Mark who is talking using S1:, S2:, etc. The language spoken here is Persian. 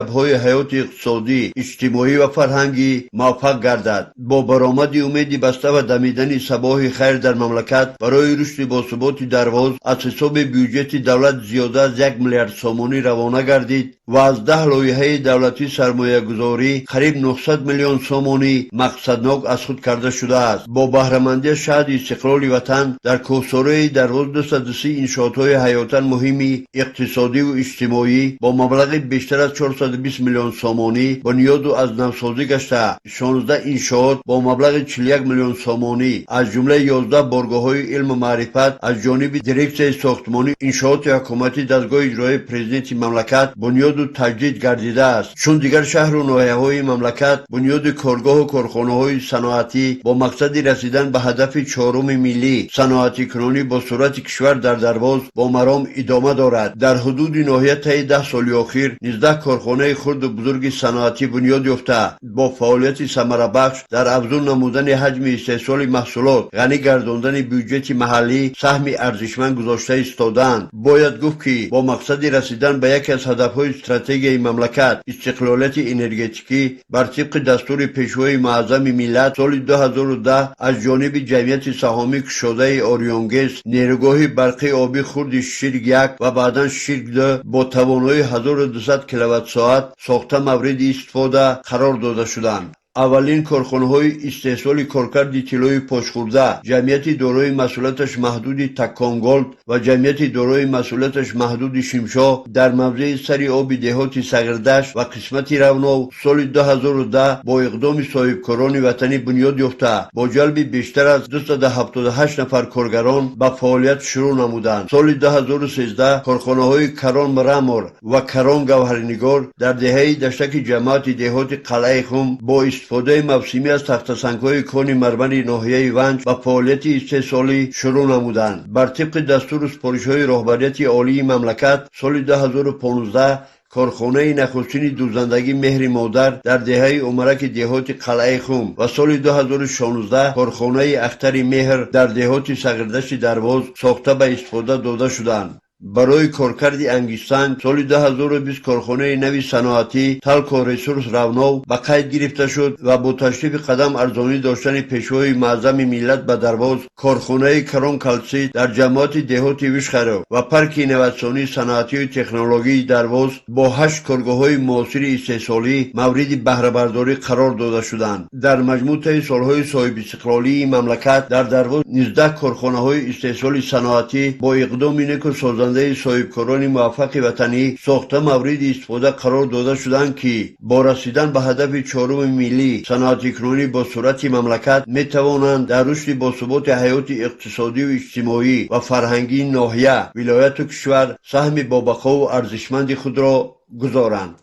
S1: های حیات اقتصادی، اجتماعی و فرهنگی موفق گردد. با برآمد امید بسته و دمیدن صباح خیر در مملکت برای رشد باثبات درواز از حساب بودجه دولت زیاده از 1 میلیارد سومانی روانه گردید و از 10 لایحه دولتی سرمایه گذاری قریب 900 میلیون سومانی مقصدناک از خود کرده شده است. با بهره‌مندی شهر استقلال وطن در کوسوره درواز 230 انشاءات حیاتاً مهم اقتصادی و اجتماعی با مبلغ بیشتر از 420 میلیون سومانی بنیاد و از نوسازی گشته. 16 انشاءات با مبلغ 41 میلیون سومانی از جمله 11 بارگاه‌های علم و معرفت از جانب دیرکسیون ساختمانی انشاءات حکومتی دستگاه اجرایی پرزیدنت مملکت بنیاد و تجدید گردیده است. چون دیگر شهر و ناحیه‌های مملکت بنیاد کارگاه و کارخانه‌های صنعتی با مقصد رسیدن به هدف چهارم ملی صنعتی کنونی با صورت کشور در درواز با مرام ادامه دارد. در حدود ناحیه طی 10 سال اخیر 19 کارخانه خرد و بزرگ صنعتی بنیاد یافته با فعالیت ثمره بخش در افزون نمودن حجم استحصال محصولات، غنی گرداندن بودجه محلی سهم ارزشمند گذاشته ایستادند. باید گفت که با مقصد رسیدن به یکی از هدفهای استراتژیک مملکت استقلالیت انرژتیکی بر طبق دستور پیشوای معظم ملت سال 2010 از جانب جمعیت سهامی کشاده آریونگیز نیروگاه برقی آبی خرد شیرگ 1 و بعدا شیرگ 2 با توانایی 1200 کیلووات ساعت ساخته مورد استفاده قرار داده شدند. اولین کارخانه‌های استحصال کارکرد طلای پاشخورده، جمعیت دارای مسئولیتش محدود تکانگولد و جمعیت دارای مسئولیتش محدود شمشا در موضع سر آب دهات صغیردشت و قسمت رونو سال 2010 با اقدام صاحبکاران وطنی بنیاد یافته با جلب بیشتر از 278 نفر کارگران به فعالیت شروع نمودند. سال 2013 کارخانه‌های کران مرمر و کران گوهرنگار در دهه دشتک جماعت دهات قلعه خم با استفاده موسمی از تخته‌سنگ‌های کان مرمر ناحیه ونج و فعالیت استحصالی شروع نمودند. بر طبق دستور سپارش‌های رهبریت عالی مملکت سال 2015 کارخانه نخستین دوزندگی مهر مادر در دهه عمرک دهات قلعه خم و سال 2016 کارخانه اختر مهر در دهات صغیردشت درواز ساخته به استفاده داده شدند. برای کارکرد انگیزسنگ سال 2020 کارخانه نوی صنعتی تلک و ریسورس رونو به قید گرفته شد و با تشریف قدم ارزانی داشتن پیشوای معظم ملت به درواز کارخانه کران کلسید در جماعت دهات وشخرو و پارک اینواسیونی صنعتی و تکنولوژی درواز با 8 کارگاه‌های معاصر استحصالی مورد بهره برداری قرار داده شدند. در مجموع طی سالهای صاحب استقلالی مملکت در درواز 19 کارخانه‌های استحصال صنعتی با اقدام نیک و سازنده صاحبکاران موفق وطنی ساخته مورد استفاده قرار داده شدند که با رسیدن به هدف چهارم ملی صنعتی کنونی با صورت مملکت می توانند در رشد باثبات حیات اقتصادی و اجتماعی و فرهنگی ناحیه ولایت و کشور سهم بابقا و ارزشمند خود را گذارند.